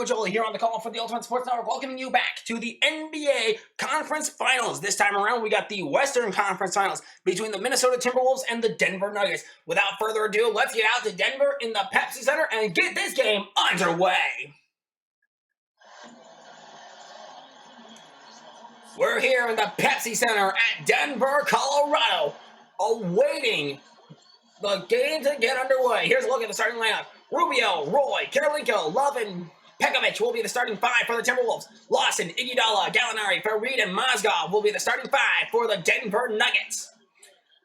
Joel here on the call for the Ultimate Sports Network, welcoming you back to the NBA Conference Finals. This time around, we got the Western Conference Finals between the Minnesota Timberwolves and the Denver Nuggets. Without further ado, let's get out to Denver in the Pepsi Center and get this game underway. We're here in the Pepsi Center at Denver, Colorado, awaiting the game to get underway. Here's a look at the starting lineup. Rubio, Roy, Karolinko, Love, and Pekovic will be the starting five for the Timberwolves. Lawson, Iguodala, Gallinari, Farid, and Mozgov will be the starting five for the Denver Nuggets.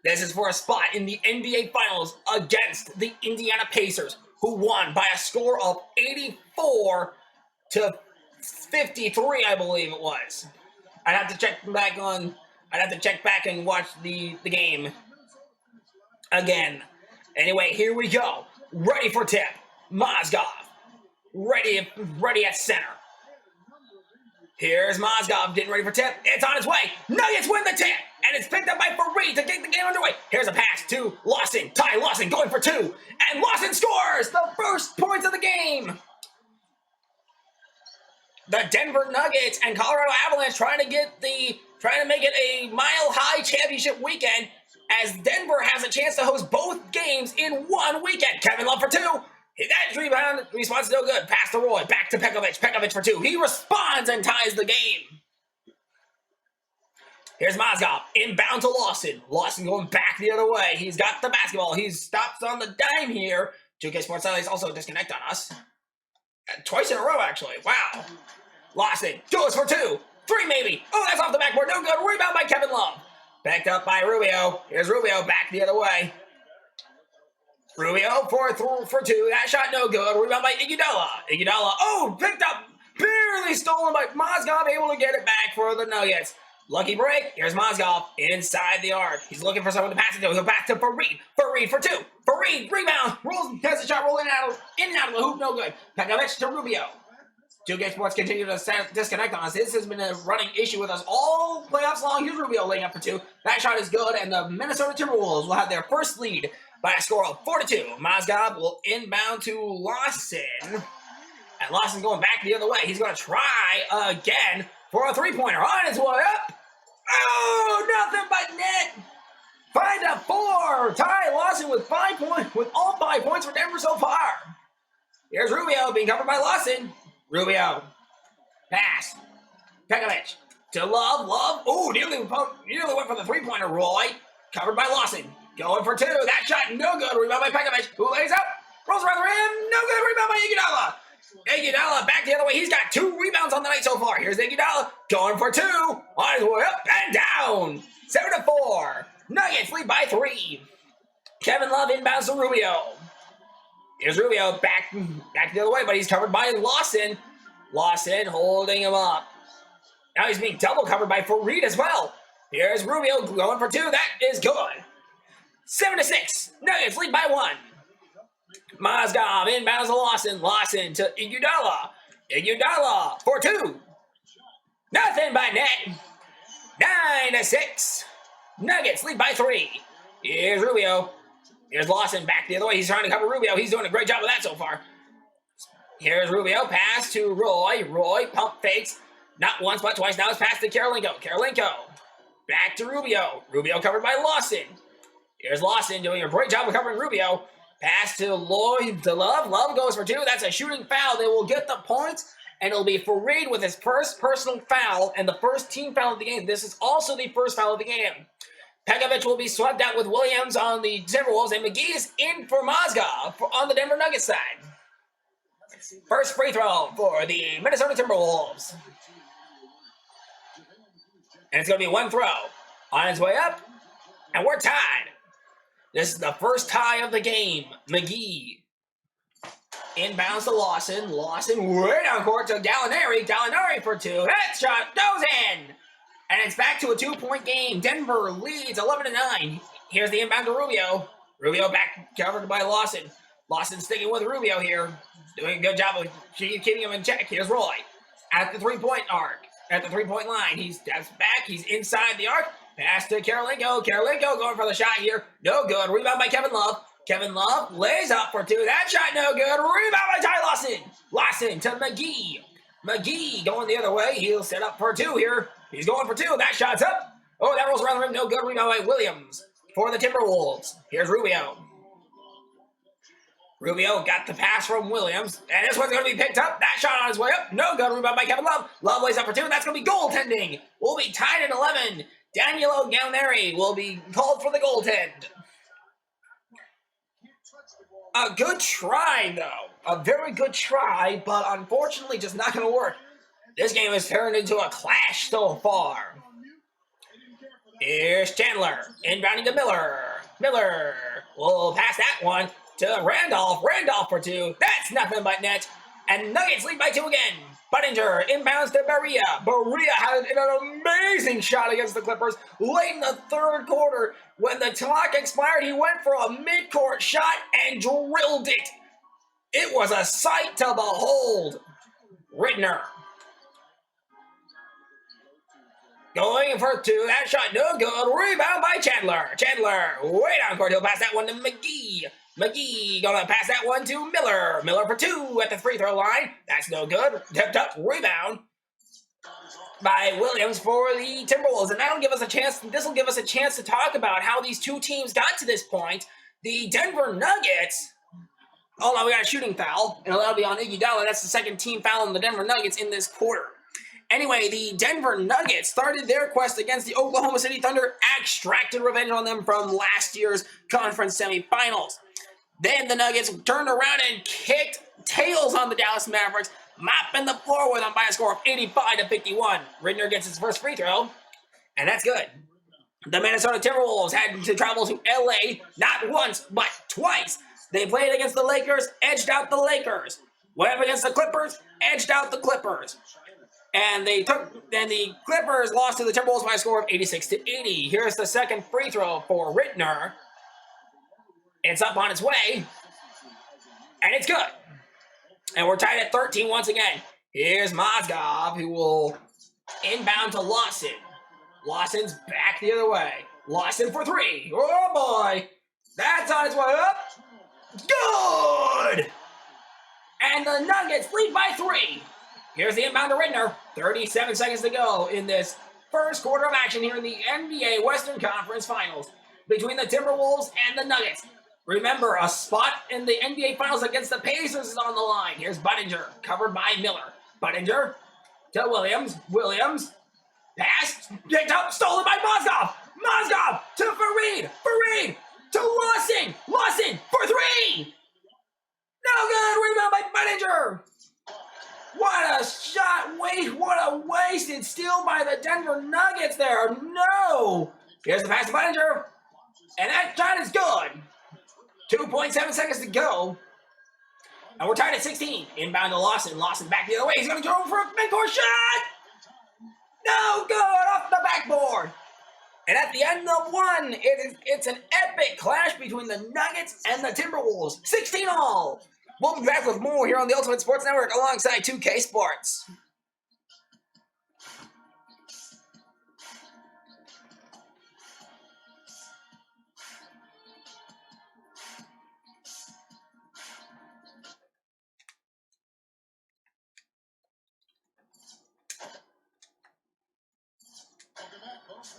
This is for a spot in the NBA Finals against the Indiana Pacers, who won by a score of 84 to 53, I believe it was. I'd have to check back and watch the game again. Anyway, here we go. Ready for tip. Mozgov. Ready at center. Here's Mozgov getting ready for tip. It's on its way. Nuggets win the tip. And it's picked up by Farid to get the game underway. Here's a pass to Lawson. Ty Lawson going for two. And Lawson scores the first points of the game. The Denver Nuggets and Colorado Avalanche trying to make it a mile-high championship weekend, as Denver has a chance to host both games in one weekend. Kevin Love for two. That rebound response is no good. Pass to Roy. Back to Pekovic. Pekovic for two. He responds and ties the game. Here's Mozgov. Inbound to Lawson. Lawson going back the other way. He's got the basketball. He stops on the dime here. 2K Sports Highlights also disconnect on us. Twice in a row, actually. Wow. Lawson goes for two. Three, maybe. Oh, that's off the backboard. No good. Rebound by Kevin Love. Backed up by Rubio. Here's Rubio back the other way. Rubio for two. That shot no good. Rebound by Iguodala. Oh, picked up. Barely stolen by Mozgov. Able to get it back for the Nuggets. Lucky break. Here's Mozgov inside the arc. He's looking for someone to pass it to. He'll pass to Farid. Farid for two. Farid rebound. Has a shot rolling in and out of the hoop. No good. Pekovic to Rubio. 2K Sports continue to disconnect on us. This has been a running issue with us all playoffs long. Here's Rubio laying up for two. That shot is good, and the Minnesota Timberwolves will have their first lead by a score of 4-2. Mozgov will inbound to Lawson. And Lawson going back the other way. He's going to try again for a three-pointer. On his way up. Oh, nothing but net. 5-4. Ty Lawson with 5 points, with all 5 points for Denver so far. Here's Rubio being covered by Lawson. Rubio. Pass. Pekovic. To Love. Oh, nearly went for the three-pointer. Roy. Covered by Lawson. Going for two. That shot no good. Rebound by Pekovic. Who lays up. Rolls around the rim. No good. Rebound by Iguodala. Iguodala back the other way. He's got 2 rebounds on the night so far. Here's Iguodala. Going for two. On his way up and down. 7-4. Nuggets lead by 3. Kevin Love inbounds to Rubio. Here's Rubio back the other way, but he's covered by Lawson. Lawson holding him up. Now he's being double covered by Farid as well. Here's Rubio going for two. That is good. 7-6. Nuggets lead by 1. Mozgov inbounds to Lawson. Lawson to Iguodala. Iguodala for two. Nothing by net. 9-6. Nuggets lead by 3. Here's Rubio. Here's Lawson back the other way. He's trying to cover Rubio. He's doing a great job of that so far. Here's Rubio. Pass to Roy. Roy pump fakes. Not once, but twice. Now it's passed to Karolinko. Karolinko. Back to Rubio. Rubio covered by Lawson. Here's Lawson doing a great job of covering Rubio. Pass to Lloyd to Love. Love goes for two. That's a shooting foul. They will get the points, and it'll be Farid with his first personal foul and the first team foul of the game. This is also the first foul of the game. Pekovic will be swept out with Williams on the Timberwolves, and McGee is in for Mozgov on the Denver Nuggets side. First free throw for the Minnesota Timberwolves. And it's going to be one throw. On his way up, and we're tied. This is the first tie of the game. McGee inbounds to Lawson. Lawson way down court to Gallinari. Gallinari for two. That shot goes in. And it's back to a 2-point game. Denver leads 11-9. Here's the inbound to Rubio. Rubio back covered by Lawson. Lawson sticking with Rubio here. Doing a good job of keeping him in check. Here's Roy at the three-point arc. At the three-point line. He steps back. He's inside the arc. Pass to Karolinko. Karolinko going for the shot here. No good. Rebound by Kevin Love. Kevin Love lays up for two. That shot no good. Rebound by Ty Lawson. Lawson to McGee. McGee going the other way. He'll set up for two here. He's going for two. That shot's up. Oh, that rolls around the rim. No good. Rebound by Williams for the Timberwolves. Here's Rubio. Rubio got the pass from Williams, and this one's going to be picked up. That shot on his way up. No good. Rebound by Kevin Love. Love lays up for two, and that's going to be goaltending. We'll be tied at 11. Danilo Gallinari will be called for the goaltend. A good try, though. A very good try, but unfortunately just not going to work. This game has turned into a clash so far. Here's Chandler. Inbounding to Miller. Miller will pass that one to Randolph. Randolph for two. That's nothing but net. And Nuggets lead by two again. Buttinger inbounds to Berea. Berea had an amazing shot against the Clippers late in the third quarter. When the clock expired, he went for a mid-court shot and drilled it. It was a sight to behold. Rittner going for two. That shot no good. Rebound by Chandler. Chandler way down court. He'll pass that one to McGee. McGee gonna pass that one to Miller. Miller for two at the free throw line. That's no good. Tipped up. Rebound by Williams for the Timberwolves. And that'll give us a chance. This will give us a chance to talk about how these two teams got to this point. The Denver Nuggets. Oh no, we got a shooting foul. And that'll be on Iguodala. That's the second team foul on the Denver Nuggets in this quarter. Anyway, the Denver Nuggets started their quest against the Oklahoma City Thunder, extracted revenge on them from last year's conference semifinals. Then the Nuggets turned around and kicked tails on the Dallas Mavericks, mopping the floor with them by a score of 85-51. Rittner gets his first free throw, and that's good. The Minnesota Timberwolves had to travel to LA not once, but twice. They played against the Lakers, edged out the Lakers. Went up against the Clippers, edged out the Clippers. And the Clippers lost to the Timberwolves by a score of 86-80. Here's the second free throw for Rittner. It's up on its way. And it's good. And we're tied at 13 once again. Here's Mozgov, who will inbound to Lawson. Lawson's back the other way. Lawson for three. Oh boy. That's on its way up. Good! And the Nuggets lead by three. Here's the inbound to Rittner. 37 seconds to go in this first quarter of action here in the NBA Western Conference Finals between the Timberwolves and the Nuggets. Remember, a spot in the NBA Finals against the Pacers is on the line. Here's Buttinger, covered by Miller. Buttinger to Williams. Williams, pass, picked up, stolen by Mozgov. Mozgov to Fareed. Fareed to Lawson. Lawson for three. No good. Rebound by Buttinger. What a shot. What a wasted steal by the Denver Nuggets there. No. Here's the pass to Buttinger. And that shot is good. 2.7 seconds to go. And we're tied at 16. Inbound to Lawson. Lawson back the other way. He's going to throw for a midcourt shot. No good. Off the backboard. And at the end of one, it's an epic clash between the Nuggets and the Timberwolves. 16 all. We'll be back with more here on the Ultimate Sports Network alongside 2K Sports.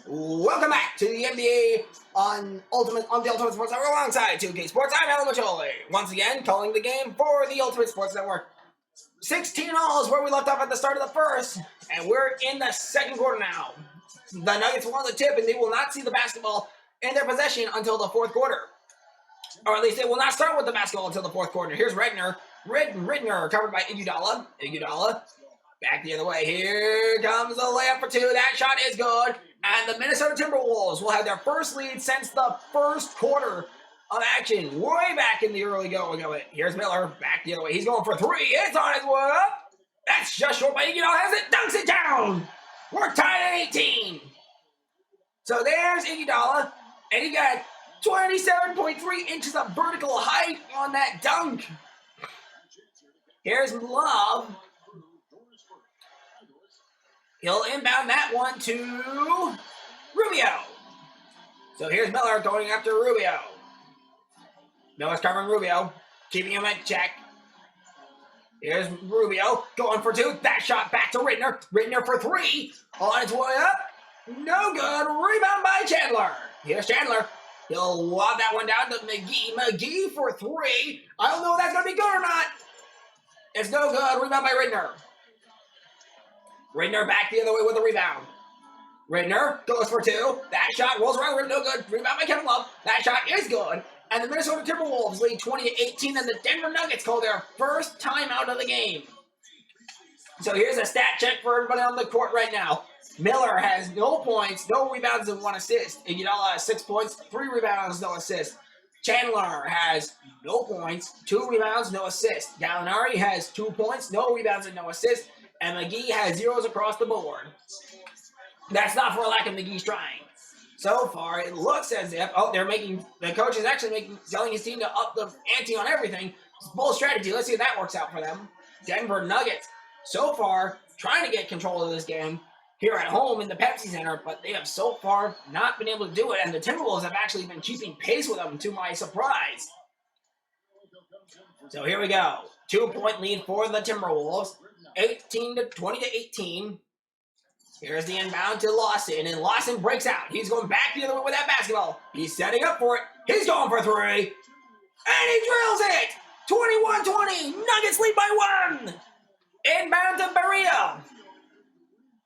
Welcome back to the NBA on the Ultimate Sports Network alongside 2K Sports. I'm Alan Macholi, once again calling the game for the Ultimate Sports Network. 16 all is where we left off at the start of the first, and we're in the second quarter now. The Nuggets will on the tip, and they will not see the basketball in their possession until the fourth quarter. Or at least they will not start with the basketball until the fourth quarter. Here's Rittner. Rittner covered by Iguodala. Iguodala back the other way. Here comes the layup for two. That shot is good. And the Minnesota Timberwolves will have their first lead since the first quarter of action. Way back in the early going of it. Here's Miller back the other way. He's going for three. It's on his way up. That's just short by Iguodala. Has it. Dunks it down. We're tied at 18. So there's Iguodala. And he got 27.3 inches of vertical height on that dunk. Here's Love. He'll inbound that one to Rubio. So here's Miller going after Rubio. Noah's covering Rubio, keeping him in check. Here's Rubio going for two. That shot back to Ridner. Ridner for three. On its way up. No good. Rebound by Chandler. Here's Chandler. He'll lob that one down to McGee. McGee for three. I don't know if that's going to be good or not. It's no good. Rebound by Ridner. Ridner back the other way with the rebound. Ridner goes for two. That shot rolls around the rim. No good. Rebound by Kevin Love. That shot is good. And the Minnesota Timberwolves lead 20-18, and the Denver Nuggets call their first timeout of the game. So here's a stat check for everybody on the court right now. Miller has no points, no rebounds, and 1 assist. Iguodala has 6 points, 3 rebounds, no assists. Chandler has no points, 2 rebounds, no assists. Gallinari has 2 points, no rebounds, and no assists. And McGee has zeros across the board. That's not for a lack of McGee's trying. So far, it looks as if, the coach is actually telling his team to up the ante on everything. It's a bold strategy. Let's see if that works out for them. Denver Nuggets, so far, trying to get control of this game here at home in the Pepsi Center, but they have so far not been able to do it, and the Timberwolves have actually been keeping pace with them, to my surprise. So here we go. 2-point lead for the Timberwolves. 20-18. Here's the inbound to Lawson, and Lawson breaks out. He's going back the other way with that basketball. He's setting up for it. He's going for three. And he drills it! 21-20. Nuggets lead by 1. Inbound to Berea.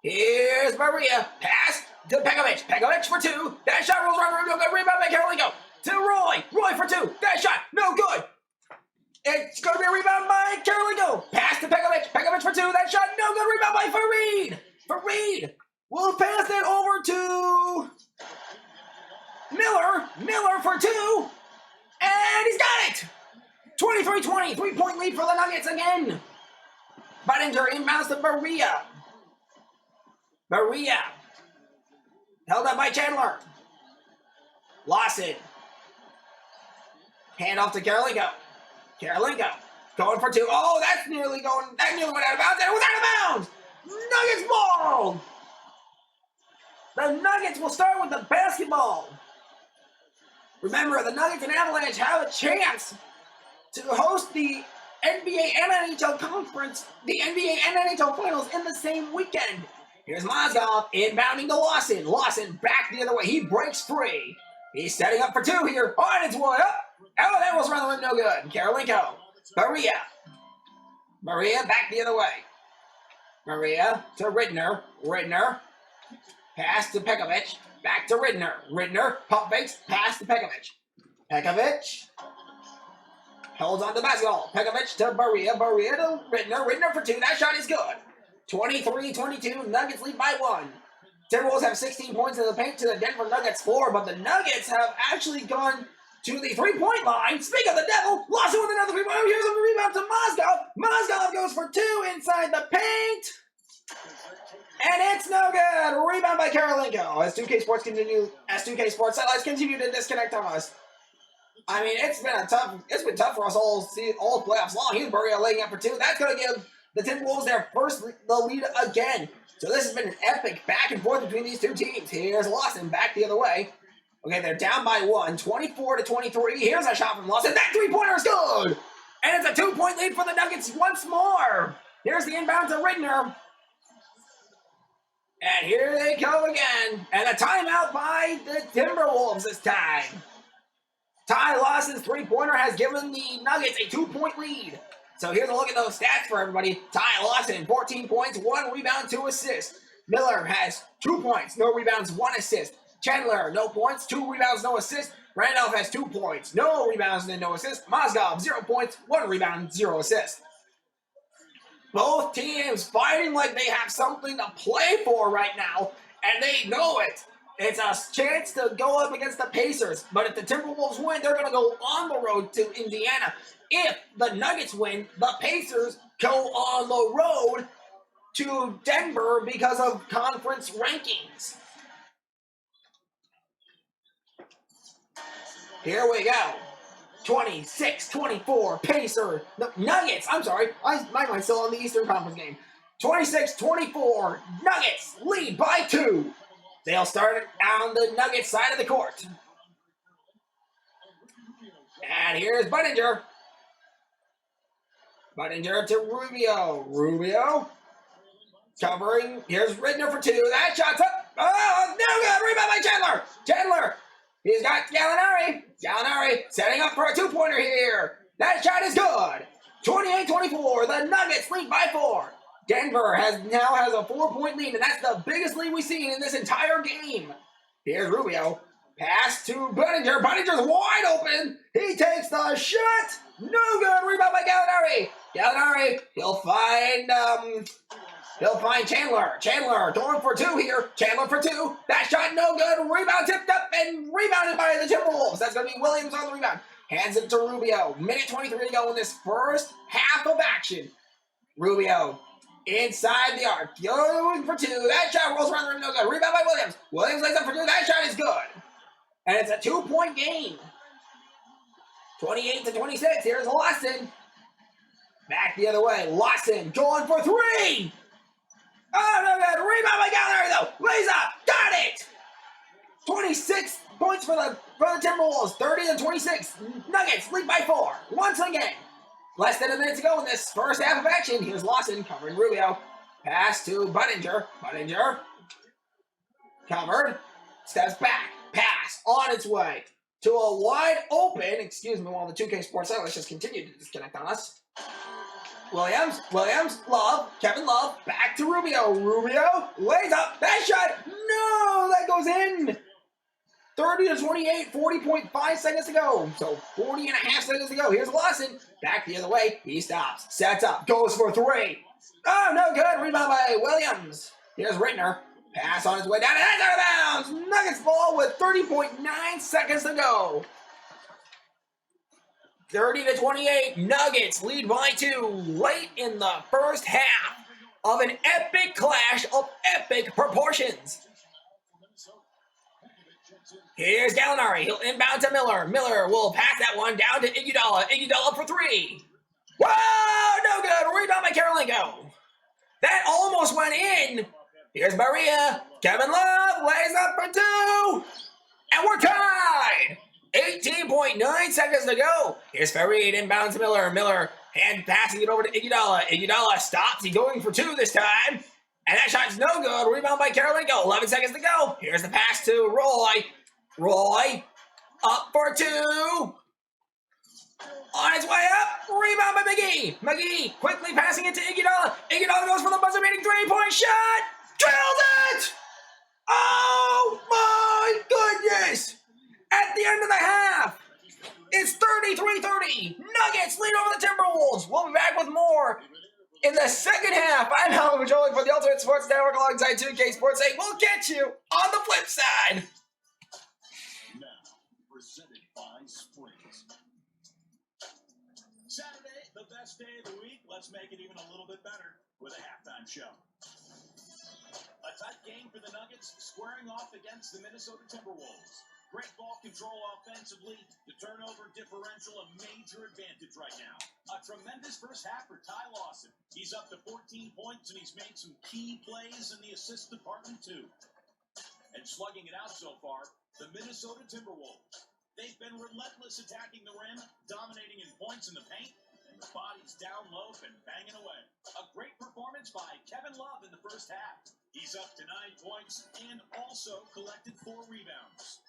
Here's Berea. Pass to Pekovic. Pekovic for 2. That shot rolls around the rim. No good. Rebound by Karolinko. To Roy. Roy for 2. That shot. No good. It's going to be a rebound by Karolinko. Pass to Pekovic. Pekovic for 2. That shot. No good. Rebound by Fareed. Fareed will pass that over to Miller. Miller for 2. And he's got it. 23-20. 3-point lead for the Nuggets again. Budinger inbounds to Berea. Berea. Held up by Chandler. Lawson. Hand off to Karolinko. Karolinko. Going for 2. Oh, that nearly went out of bounds. And it was out of bounds. Nuggets ball! The Nuggets will start with the basketball. Remember, the Nuggets and Avalanche have a chance to host the NBA and NHL conference, the NBA and NHL finals in the same weekend. Here's Mozgov inbounding to Lawson. Lawson back the other way. He breaks free. He's setting up for 2 here. On its way up. Oh, that was around the rim. No good. Karolinko. Berea. Berea back the other way. Berea to Ridner. Ridner. Pass to Pekovic. Back to Ridner. Ridner. Pump fakes. Pass to Pekovic. Pekovic. Holds on to basketball. Pekovic to Berea. Berea to Ridner. Ridner for 2. That shot is good. 23-22. Nuggets lead by 1. Timberwolves have 16 points in the paint to the Denver Nuggets 4, but the Nuggets have actually gone to the 3-point line. Speak of the devil. Lawson with another 3-point. Here's a rebound to Mozgov. Mozgov goes for 2 inside the paint. And it's no good. Rebound by Karolinko. As 2K Sports satellites continue to disconnect on us. I mean, it's been tough for us all playoffs long. Here's Berea laying up for 2. That's going to give the Timberwolves their first lead again. So this has been an epic back and forth between these 2 teams. Here's Lawson back the other way. Okay, they're down by 1, 24-23. Here's a shot from Lawson. That 3-pointer is good! And it's a 2-point lead for the Nuggets once more. Here's the inbound to Ridner. And here they go again. And a timeout by the Timberwolves this time. Ty Lawson's 3-pointer has given the Nuggets a 2-point lead. So here's a look at those stats for everybody. Ty Lawson, 14 points, 1 rebound, 2 assists. Miller has 2 points, no rebounds, 1 assist. Chandler, no points, 2 rebounds, no assists. Randolph has 2 points, no rebounds, and no assists. Mozgov, 0 points, 1 rebound, 0 assists. Both teams fighting like they have something to play for right now, and they know it. It's a chance to go up against the Pacers, but if the Timberwolves win, they're going to go on the road to Indiana. If the Nuggets win, the Pacers go on the road to Denver because of conference rankings. Here we go. 26-24 Pacers. Nuggets. I'm sorry. My mind's still on the Eastern Conference game. 26-24 Nuggets lead by 2. They'll start on the Nuggets side of the court. And here's Budinger. Budinger to Rubio. Rubio covering. Here's Ridner for 2. That shot's up. Oh, no good. Rebound by Chandler. Chandler. He's got Gallinari. Gallinari setting up for a 2-pointer here. That shot is good. 28-24. The Nuggets lead by 4. Denver now has a 4-point lead, and that's the biggest lead we've seen in this entire game. Here's Rubio. Pass to Budinger. Budinger's wide open. He takes the shot. No good. Rebound by Gallinari. Gallinari. He'll find Chandler. Chandler going for 2 here. Chandler for 2. That shot no good. Rebound tipped up and rebounded by the Timberwolves. That's going to be Williams on the rebound. Hands it to Rubio. Minute 23 to go in this first half of action. Rubio inside the arc. Going for 2. That shot rolls around the rim. No good. Rebound by Williams. Williams lays up for 2. That shot is good. And it's a 2-point game. 28-26. Here's Lawson. Back the other way. Lawson going for 3. Oh, no good. Rebound by Gallinari, though. Lays up. Got it. 26 points for the Timberwolves. 30-26. Nuggets lead by 4. Once again. Less than a minute to go in this first half of action. Here's Lawson covering Rubio. Pass to Budinger. Budinger. Covered. Steps back. Pass on its way to a wide open. Excuse me while the 2K Sports Analysts just continue to disconnect on us. Williams, Love, Kevin Love, back to Rubio. Rubio lays up. That shot. No, that goes in. 30-28, 40.5 seconds to go. So 40 and a half seconds to go. Here's Lawson. Back the other way. He stops. Sets up. Goes for 3. Oh, no good. Rebound by Williams. Here's Ridner. Pass on his way down. And that's out of bounds. Nuggets ball with 30.9 seconds to go. 30-28. Nuggets lead by 2 late in the first half of an epic clash of epic proportions. Here's Gallinari. He'll inbound to Miller. Miller will pass that one down to Iguodala. Iguodala for 3. Whoa! No good. Rebound by Karolinko. That almost went in. Here's Maria. Kevin Love lays up for 2. And we're tied. 18.9 seconds to go. Here's Fareed inbounds to Miller. Miller hand passing it over to Iguodala. Iguodala stops. He's going for 2 this time. And that shot's no good. Rebound by Karolinko. 11 seconds to go. Here's the pass to Roy. Roy up for 2. On its way up. Rebound by McGee. McGee quickly passing it to Iguodala. Iguodala goes for the buzzer-beating 3-point shot. Drills it! Oh my goodness! At the end of the half, it's 33-30. Nuggets lead over the Timberwolves. We'll be back with more in the second half. I'm Alan Majoli for the Ultimate Sports Network alongside 2K Sports 8. We'll catch you on the flip side. Now, presented by Springs. Saturday, the best day of the week. Let's make it even a little bit better with a halftime show. A tight game for the Nuggets, squaring off against the Minnesota Timberwolves. Great ball control offensively. The turnover differential, a major advantage right now. A tremendous first half for Ty Lawson. He's up to 14 points, and he's made some key plays in the assist department, too. And slugging it out so far, the Minnesota Timberwolves. They've been relentless attacking the rim, dominating in points in the paint, and the body's down low and banging away. A great performance by Kevin Love in the first half. He's up to 9 points and also collected 4 rebounds.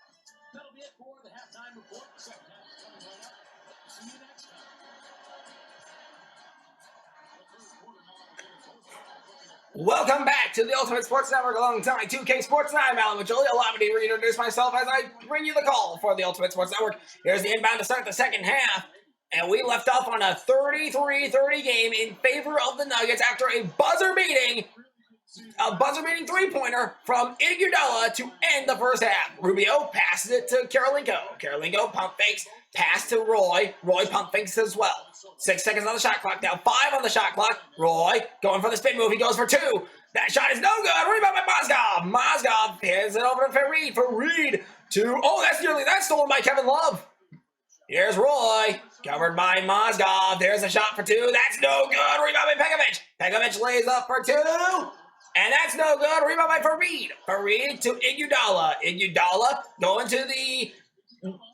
That'll be it for the halftime report. The second half is coming right up. See you next time. Welcome back to the Ultimate Sports Network alongside 2K Sports 9. I'm Alan Majoli. Allow me to reintroduce myself as I bring you the call for the Ultimate Sports Network. Here's the inbound to start the second half. And we left off on a 33-30 game in favor of the Nuggets after a buzzer-beating 3-pointer from Iguodala to end the first half. Rubio passes it to Karolinko. Karolinko pump fakes, pass to Roy. Roy pump fakes as well. 6 seconds on the shot clock. Now 5 on the shot clock. Roy going for the spin move. He goes for 2. That shot is no good. Rebound by Mozgov. Mozgov hands it over to Fareed. Fareed to, that's stolen by Kevin Love. Here's Roy, covered by Mozgov. There's a shot for 2. That's no good. Rebound by Pekovic. Pekovic lays up for 2. And that's no good. Rebound by Fareed. Fareed to Iguodala. Iguodala going to the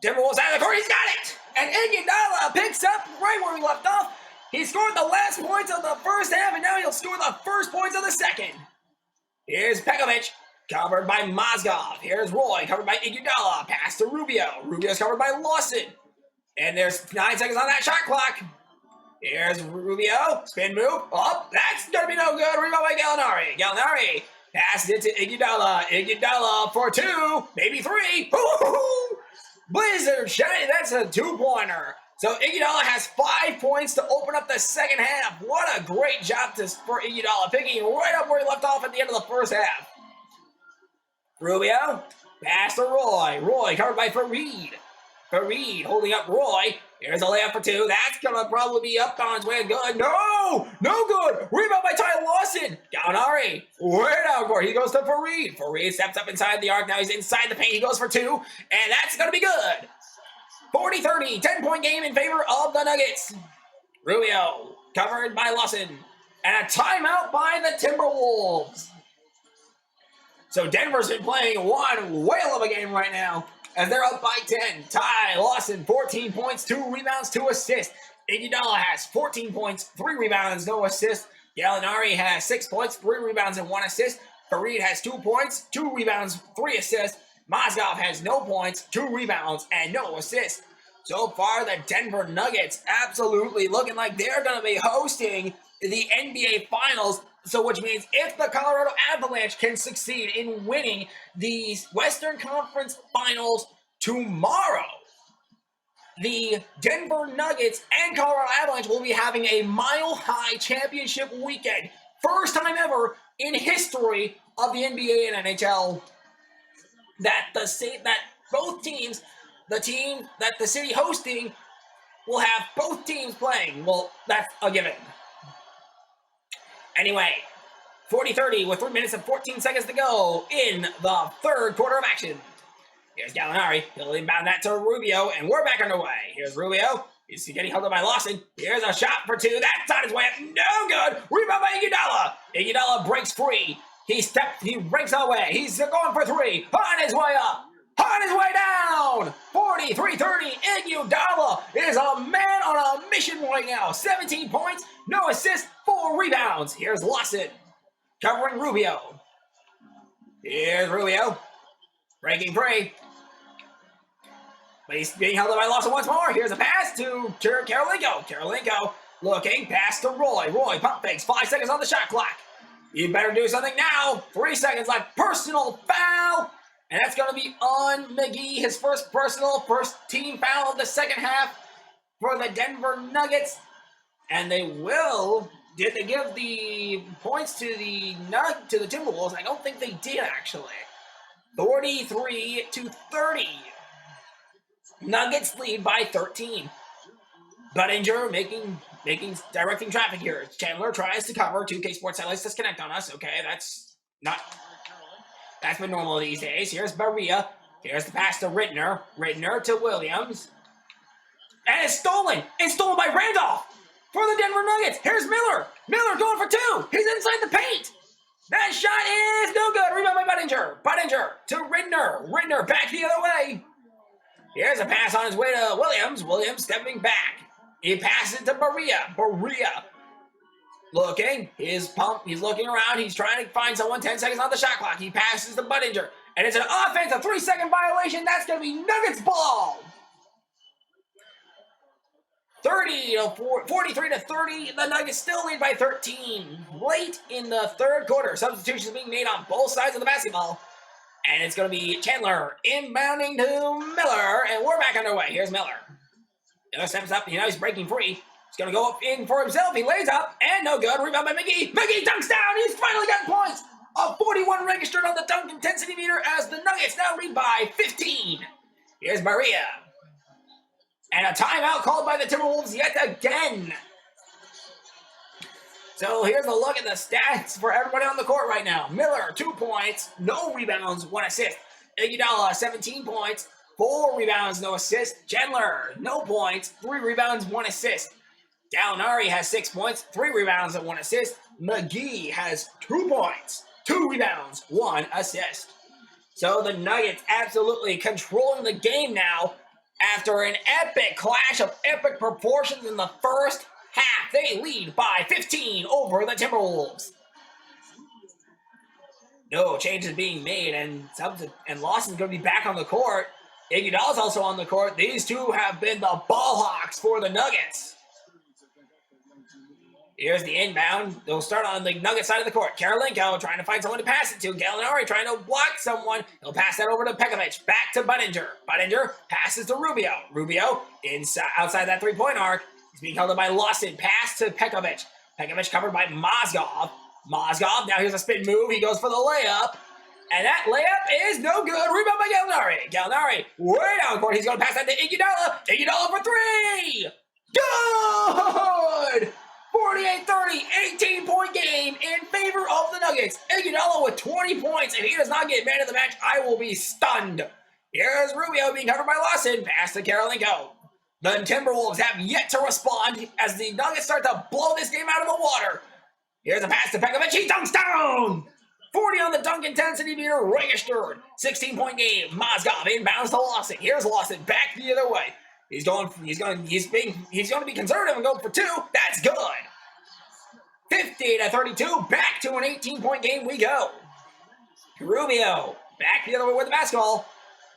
Timberwolves side of the court. He's got it. And Iguodala picks up right where we left off. He scored the last points of the first half, and now he'll score the first points of the second. Here's Pekovic, covered by Mozgov. Here's Roy, covered by Iguodala. Pass to Rubio. Rubio's covered by Lawson. And there's 9 seconds on that shot clock. Here's Rubio. Spin move. Oh, that's going to be no good. Rebound by Gallinari. Gallinari passes it to Iguodala. Iguodala for 2, maybe 3. Ooh, Blizzard shot. That's a 2-pointer. So Iguodala has 5 points to open up the second half. What a great job for Iguodala, picking right up where he left off at the end of the first half. Rubio, pass to Roy. Roy covered by Fareed. Fareed holding up Roy. Here's a layup for 2. That's going to probably be up on its way. Good. No! No good! Rebound by Ty Lawson. Gallinari. Way down court. He goes to Fareed. Fareed steps up inside the arc. Now he's inside the paint. He goes for 2. And that's going to be good. 40-30. 10-point game in favor of the Nuggets. Rubio covered by Lawson. And a timeout by the Timberwolves. So Denver's been playing one whale of a game right now, as they're up by 10. Ty Lawson, 14 points, 2 rebounds, 2 assists. Iguodala has 14 points, 3 rebounds, no assists. Gallinari has 6 points, 3 rebounds, and 1 assist. Fareed has 2 points, 2 rebounds, 3 assists. Mozgov has no points, 2 rebounds, and no assists. So far, the Denver Nuggets absolutely looking like they're going to be hosting the NBA Finals. So which means if the Colorado Avalanche can succeed in winning the Western Conference Finals tomorrow, the Denver Nuggets and Colorado Avalanche will be having a mile-high championship weekend. First time ever in history of the NBA and NHL that both teams, the team that the city hosting, will have both teams playing. Well, that's a given. Anyway, 40-30 with 3 minutes and 14 seconds to go in the third quarter of action. Here's Gallinari. He'll inbound that to Rubio, and we're back underway. Here's Rubio. He's getting held up by Lawson. Here's a shot for 2. That's on his way up. No good. Rebound by Iguodala. Iguodala breaks free. He breaks away. He's going for 3. On his way up. On his way down. 43-30. Iguodala is a man on a mission right now. 17 points, no assists, 4 rebounds. Here's Lawson covering Rubio. Here's Rubio breaking free. But he's being held up by Lawson once more. Here's a pass to Karolinko. Karolinko looking, pass to Roy. Roy pump fakes. 5 seconds on the shot clock. You better do something now. 3 seconds left. Personal foul. And that's going to be on McGee, his first team foul of the second half for the Denver Nuggets. And did they give the points to the Timberwolves? I don't think they did, actually. 43-30. Nuggets lead by 13. Buttinger directing traffic here. Chandler tries to cover. 2K Sports Satellites disconnect on us. Okay, that's been normal these days. Here's Berea. Here's the pass to Rittner. Rittner to Williams. And it's stolen. It's stolen by Randolph for the Denver Nuggets. Here's Miller. Miller going for 2. He's inside the paint. That shot is no good. Rebound by Buttinger. Buttinger to Rittner. Rittner back the other way. Here's a pass on his way to Williams. Williams stepping back. He passes it to Berea. Berea looking. He's looking around. He's trying to find someone. 10 seconds on the shot clock. He passes to Buttinger. And it's an offensive 3-second violation. That's going to be Nuggets ball. 43-30. The Nuggets still lead by 13. Late in the third quarter. Substitutions being made on both sides of the basketball. And it's going to be Chandler inbounding to Miller. And we're back underway. Here's Miller. Miller steps up. He's breaking free. He's going to go up in for himself. He lays up. And no good. Rebound by McGee. McGee dunks down. He's finally got points. A 41 registered on the dunk intensity meter as the Nuggets now lead by 15. Here's Maria. And a timeout called by the Timberwolves yet again. So here's a look at the stats for everybody on the court right now. Miller, 2 points, no rebounds, 1 assist. Iguodala, 17 points, 4 rebounds, no assist. Chandler, no points, 3 rebounds, 1 assist. Gallinari has 6 points, 3 rebounds, and 1 assist. McGee has 2 points, 2 rebounds, 1 assist. So the Nuggets absolutely controlling the game now After an epic clash of epic proportions in the first half, they lead by 15 over the Timberwolves. No changes being made, and Lawson's going to be back on the court. Iguodala's also on the court. These two have been the ball hawks for the Nuggets. Here's the inbound. They'll start on the Nugget side of the court. Karolinko trying to find someone to pass it to. Gallinari trying to block someone. He'll pass that over to Pekovic. Back to Budinger. Budinger passes to Rubio. Rubio outside that three-point arc. He's being held up by Lawson. Pass to Pekovic. Pekovic covered by Mozgov. Mozgov, now here's a spin move. He goes for the layup. And that layup is no good. Rebound by Gallinari. Gallinari way down court. He's going to pass that to Iguodala. Iguodala for three. Good! 48-30, 18-point game in favor of the Nuggets. Iguodala with 20 points. If he does not get man of the match, I will be stunned. Here's Rubio being covered by Lawson. Pass to Karolinko. The Timberwolves have yet to respond as the Nuggets start to blow this game out of the water. Here's a pass to Pekovic. He dunks down! 40 on the dunk intensity meter registered. 16-point game. Mozgov inbounds to Lawson. Here's Lawson back the other way. He's going to be conservative and go for two. That's good. 50-32. Back to an 18-point game we go. Rubio back the other way with the basketball.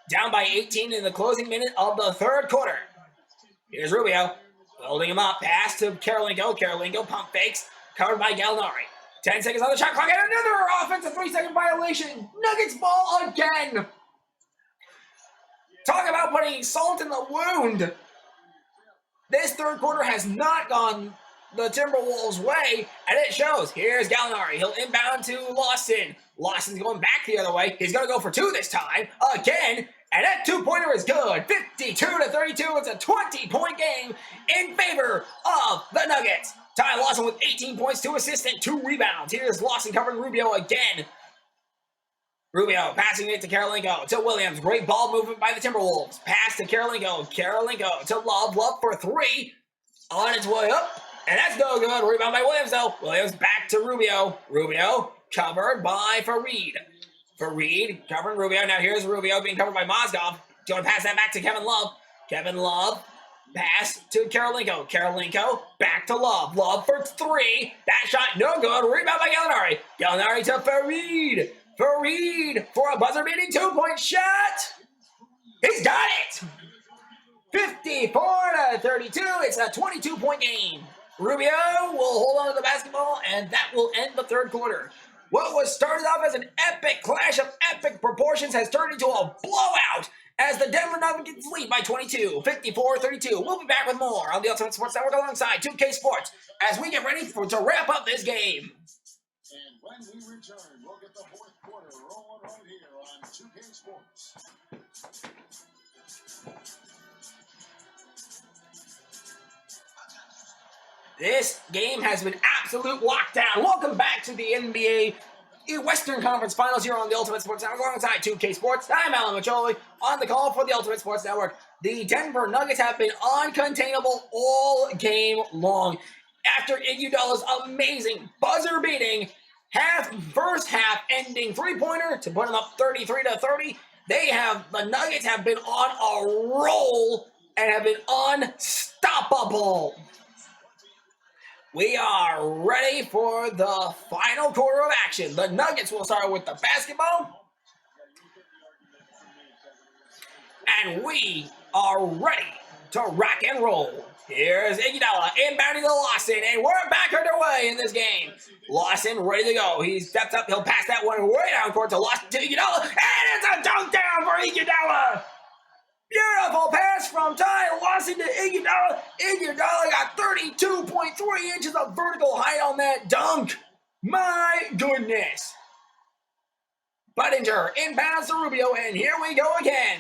Down by 18 in the closing minute of the third quarter. Here's Rubio holding him up. Pass to Karolinko. Karolinko pump fakes. Covered by Gallinari. 10 seconds on the shot clock and another offensive 3-second violation. Nuggets ball again. Talk about putting salt in the wound. This third quarter has not gone the Timberwolves' way, and it shows. Here's Gallinari. He'll inbound to Lawson. Lawson's going back the other way. He's going to go for two this time. Again. And that two-pointer is good. 52-32. It's a 20-point game in favor of the Nuggets. Ty Lawson with 18 points, 2 assists, and 2 rebounds. Here's Lawson covering Rubio again. Rubio passing it to Karolinko, to Williams. Great ball movement by the Timberwolves. Pass to Karolinko. Karolinko to Love. Love for three. On its way up. And that's no good. Rebound by Williams, though. Williams back to Rubio. Rubio covered by Fareed. Fareed covering Rubio. Now here's Rubio being covered by Mozgov. Going to pass that back to Kevin Love. Kevin Love. Pass to Karolinko. Karolinko back to Love. Love for three. That shot no good. Rebound by Gallinari. Gallinari to Fareed. Fareed for a buzzer-beating two-point shot. He's got it. 54-32. It's a 22-point game. Rubio will hold on to the basketball, and that will end the third quarter. What was started off as an epic clash of epic proportions has turned into a blowout as the Denver Nuggets lead by 22, 54-32. We'll be back with more on the Ultimate Sports Network alongside 2K Sports as we get ready to wrap up this game. And when we return, we'll get the fourth quarter rolling right here on 2K Sports. This game has been absolute lockdown. Welcome back to the NBA Western Conference Finals here on the Ultimate Sports Network alongside 2K Sports. I'm Alan Macholi on the call for the Ultimate Sports Network. The Denver Nuggets have been uncontainable all game long. After Iguodala's amazing buzzer-beating first half ending three-pointer to put them up 33-30, the Nuggets have been on a roll and have been unstoppable. We are ready for the final quarter of action. The Nuggets will start with the basketball. And we are ready to rock and roll. Here's Iguodala inbounding to Lawson, and we're back underway in this game. Lawson ready to go. He steps up. He'll pass that one way down court to Lawson to Iguodala, and it's a dunk down for Iguodala. Beautiful pass from Ty Lawson to Iguodala. Iguodala got 32.3 inches of vertical height on that dunk. My goodness. Budinger inbounds to Rubio, and here we go again.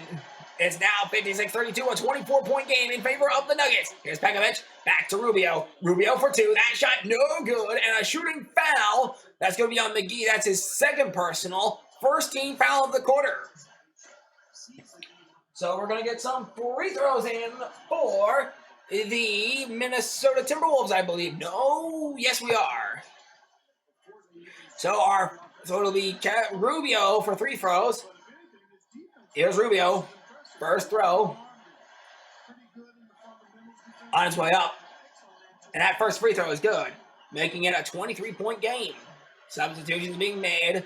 It's now 56-32, a 24-point game in favor of the Nuggets. Here's Pekovic, back to Rubio. Rubio for two. That shot no good, and a shooting foul. That's going to be on McGee. That's his second personal. First team foul of the quarter. So we're going to get some free throws in for the Minnesota Timberwolves, I believe. No, yes we are. So it'll be Rubio for three throws. Here's Rubio. First throw. on its way up. And that first free throw is good, making it a 23-point game. Substitutions being made.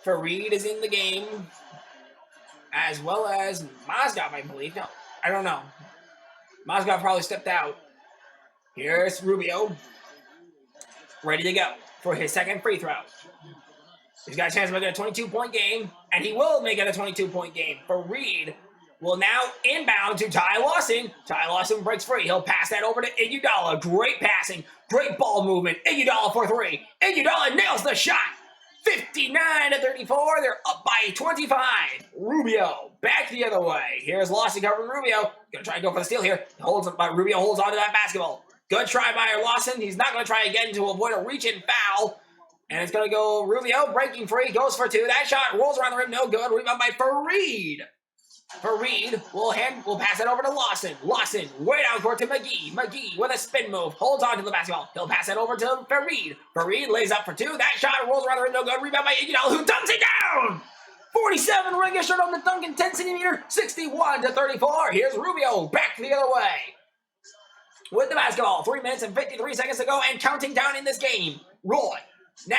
Fareed is in the game, as well as Mozgov, I believe. No, I don't know. Mozgov probably stepped out. Here's Rubio, ready to go for his second free throw. He's got a chance to make it a 22-point game, and he will make it a 22-point game. Fareed will now inbound to Ty Lawson. Ty Lawson breaks free. He'll pass that over to Iguodala. Great passing, great ball movement. Iguodala for three. Iguodala nails the shot. 59-34. They're up by 25. Rubio back the other way. Here's Lawson covering Rubio. Gonna try and go for the steal here. Rubio holds onto that basketball. Good try by Lawson. He's not gonna try again to avoid a reach-in foul. And it's gonna go Rubio breaking free. Goes for two. That shot rolls around the rim. No good. Rebound by Fareed. Fareed will pass it over to Lawson. Lawson way down court to McGee. McGee with a spin move. Holds on to the basketball. He'll pass it over to Fareed. Fareed lays up for two. That shot rolls around the rim. No good. Rebound by Iguodala, who dumps it down. 47 ring shot on the dunk in 10 centimeter. 61-34. Here's Rubio back the other way with the basketball. 3 minutes and 53 seconds to go and counting down in this game. Roy now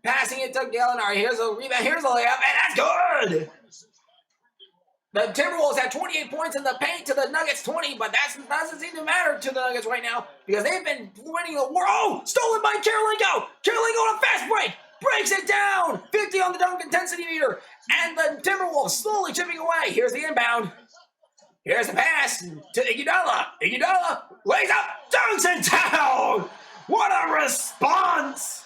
passing it to Gallinari. Here's a rebound. Here's a layup, and that's good. The Timberwolves had 28 points in the paint to the Nuggets 20, but that doesn't seem to matter to the Nuggets right now because they've been winning the war. Oh, stolen by Karolinko. Karolinko on a fast break. Breaks it down. 50 on the dunk in 10 centimeter. And the Timberwolves slowly chipping away. Here's the inbound. Here's the pass to Iguodala. Iguodala lays up, dunks it down. What a response.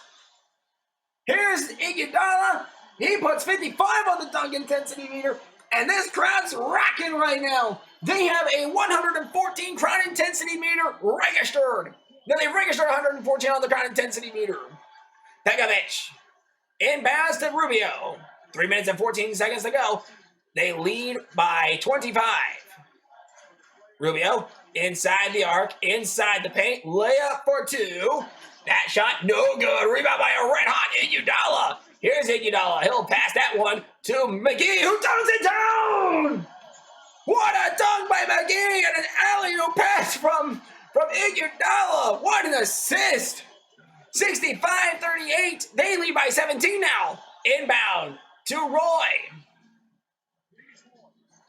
Here's Iguodala. He puts 55 on the dunk in 10 centimeter. And this crowd's rocking right now. They have a 114 crowd intensity meter registered. Now they registered 114 on the crowd intensity meter. Pekovic inbounds to Rubio. 3 minutes and 14 seconds to go. They lead by 25. Rubio inside the arc, inside the paint, layup for two. That shot no good. Rebound by a red-hot Iguodala. Here's Iguodala. He'll pass that one to McGee, who dunks it down. What a dunk by McGee and an alley-oop pass from Iguodala. What an assist. 65-38. They lead by 17 now. Inbound to Roy.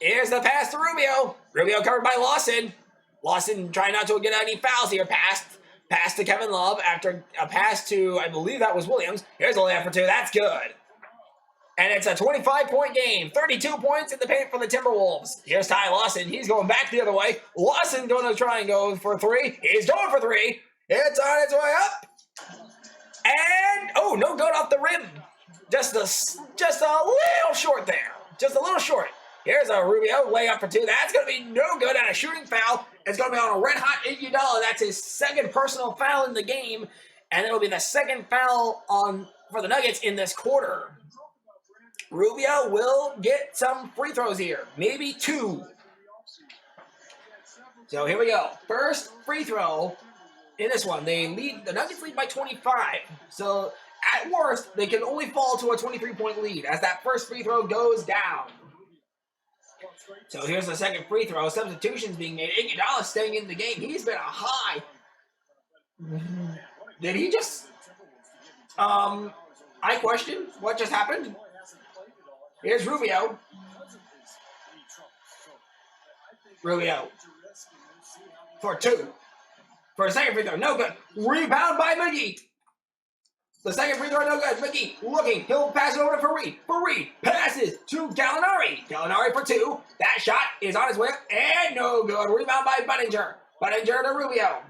Here's the pass to Rubio. Rubio covered by Lawson. Lawson trying not to get any fouls here. Pass to Kevin Love after a pass to, I believe that was Williams. Here's a layup for two. That's good. And it's a 25-point game. 32 points in the paint for the Timberwolves. Here's Ty Lawson. He's going back the other way. Lawson going to try and go for three. He's going for three. It's on its way up. And, oh, no good off the rim. Just a little short there. Just a little short. Here's a Rubio layup for two. That's going to be no good and a shooting foul. It's going to be on a red-hot Iguodala. That's his second personal foul in the game. And it'll be the second foul for the Nuggets in this quarter. Rubio will get some free throws here. Maybe two. So here we go. First free throw in this one. The Nuggets lead by 25. So at worst, they can only fall to a 23-point lead as that first free throw goes down. So here's the second free throw. Substitutions being made. Iguodala staying in the game. He's been a high. Did he just... I question what just happened. Here's Rubio. Rubio. For two. For a second free throw. No good. Rebound by McGee. The second free throw, no good. McGee looking. He'll pass it over to Fareed. Fareed passes to Gallinari. Gallinari for two. That shot is on his way up and no good. Rebound by Budinger. Budinger to Rubio.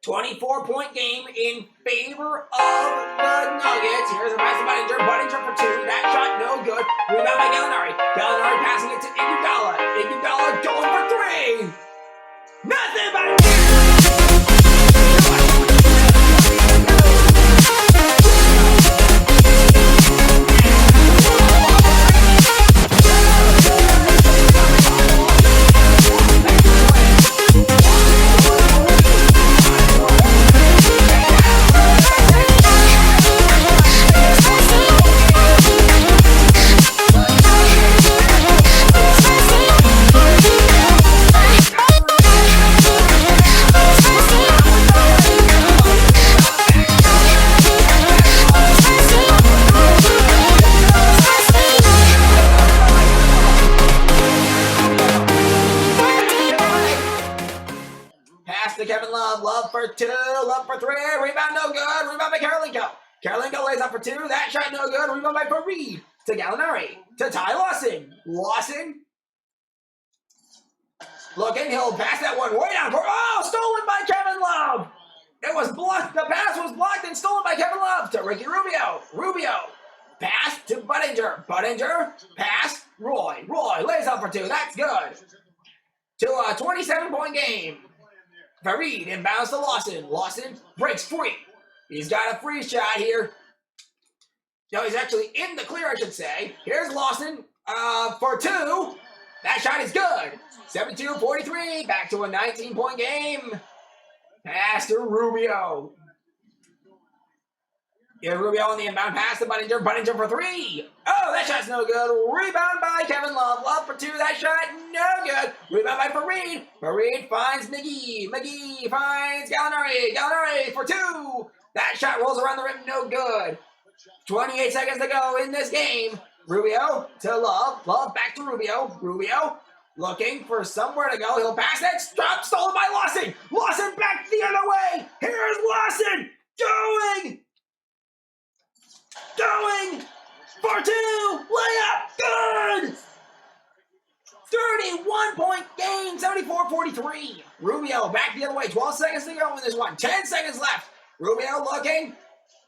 24-point game in favor of the Nuggets. Here's a pass to Budinger. Budinger for two. That shot no good. Rebound by Gallinari. Gallinari passing it to Iguodala. Iguodala going for three. Nothing but... Love for 2, Love for 3, rebound no good, rebound by Karolinko. Karolinko lays up for 2, that shot no good, rebound by Fareed. To Gallinari, to Ty Lawson. Lawson. Looking, he'll pass that one way down. Stolen by Kevin Love. It was blocked. The pass was blocked and stolen by Kevin Love to Ricky Rubio. Rubio. Pass to Budinger. Budinger. Pass. Roy. Roy lays up for 2. That's good. To a 27-point game. Fareed inbounds to Lawson. Lawson breaks free. He's got a free shot here. No, he's actually in the clear, I should say. Here's Lawson for 2. That shot is good. 72-43. Back to a 19-point game. Pass to Rubio. Here's Rubio on the inbound pass to Budinger. Budinger for 3. Oh, that shot's no good. Rebound by Kevin Love. Love for 2. That shot no good. Rebound by Fareed. Fareed finds McGee. McGee finds Gallinari. Gallinari for 2. That shot rolls around the rim. No good. 28 seconds to go in this game. Rubio to Love. Love back to Rubio. Rubio looking for somewhere to go. He'll pass that. Stop. Stolen by Lawson. Lawson back the other way. Here's Lawson. Going for 2. Layup. Good. 31-point game. 74-43. Rubio back the other way. 12 seconds to go in this one. 10 seconds left. Rubio looking.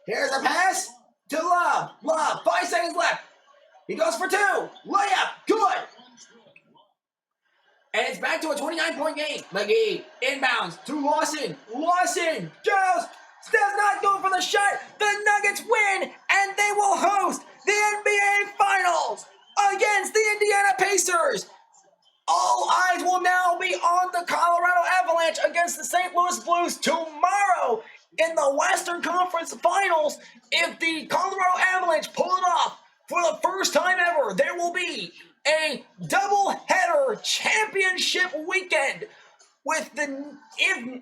Here's a pass to Love. Love. 5 seconds left. He goes for 2. Layup. Good. And it's back to a 29-point game. McGee inbounds to Lawson. Lawson goes. Does not go for the shot. The Nuggets win, and they will host the NBA Finals against the Indiana Pacers. All eyes will now be on the Colorado Avalanche against the St. Louis Blues tomorrow in the Western Conference Finals. If the Colorado Avalanche pull it off for the first time ever, there will be a double-header championship weekend with and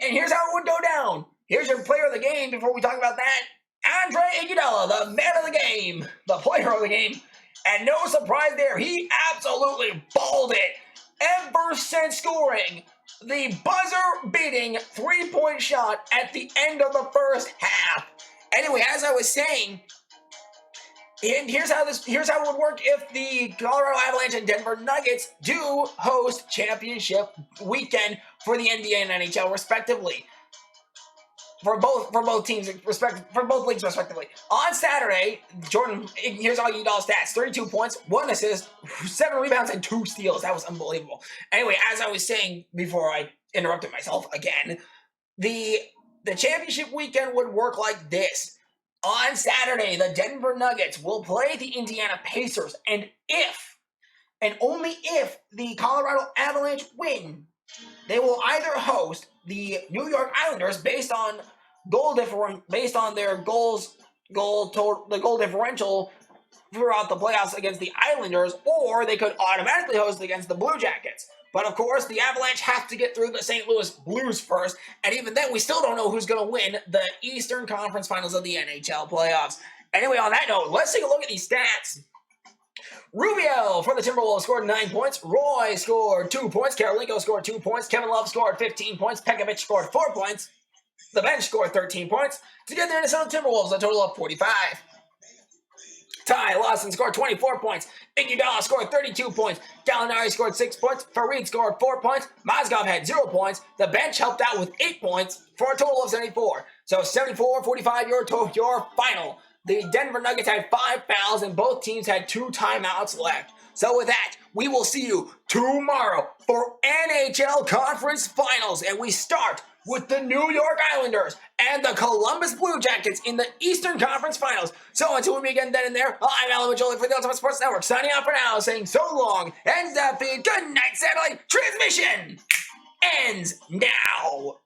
here's how it would go down. Here's your player of the game before we talk about that. Andre Iguodala, the man of the game, the player of the game. And no surprise there, he absolutely balled it ever since scoring the buzzer-beating three-point shot at the end of the first half. Anyway, as I was saying, and here's how it would work if the Colorado Avalanche and Denver Nuggets do host championship weekend for the NBA and NHL respectively. For both teams, for both leagues respectively. On Saturday, Jordan, here's all Iguodala stats: 32 points, 1 assist, 7 rebounds, and 2 steals. That was unbelievable. Anyway, as I was saying before I interrupted myself again, the championship weekend would work like this. On Saturday, the Denver Nuggets will play the Indiana Pacers, and if, and only if, the Colorado Avalanche win, they will either host the New York Islanders based on their goal differential throughout the playoffs against the Islanders, or they could automatically host against the Blue Jackets. But of course, the Avalanche have to get through the St. Louis Blues first, and even then, we still don't know who's going to win the Eastern Conference Finals of the NHL playoffs. Anyway, on that note, let's take a look at these stats. Rubio for the Timberwolves scored 9 points. Roy scored 2 points. Karolinko scored 2 points. Kevin Love scored 15 points. Pekovic scored 4 points. The bench scored 13 points. To get the Minnesota Timberwolves, a total of 45. Ty Lawson scored 24 points. Iguodala scored 32 points. Gallinari scored 6 points. Fareed scored 4 points. Mozgov had 0 points. The bench helped out with 8 points for a total of 74. So 74-45, your final. The Denver Nuggets had 5 fouls, and both teams had 2 timeouts left. So with that, we will see you tomorrow for NHL Conference Finals, and we start with the New York Islanders and the Columbus Blue Jackets in the Eastern Conference Finals. So until we meet again then and there, I'm Alan Majoli for the Ultimate Sports Network, signing off for now, saying so long, and the good night satellite transmission ends now.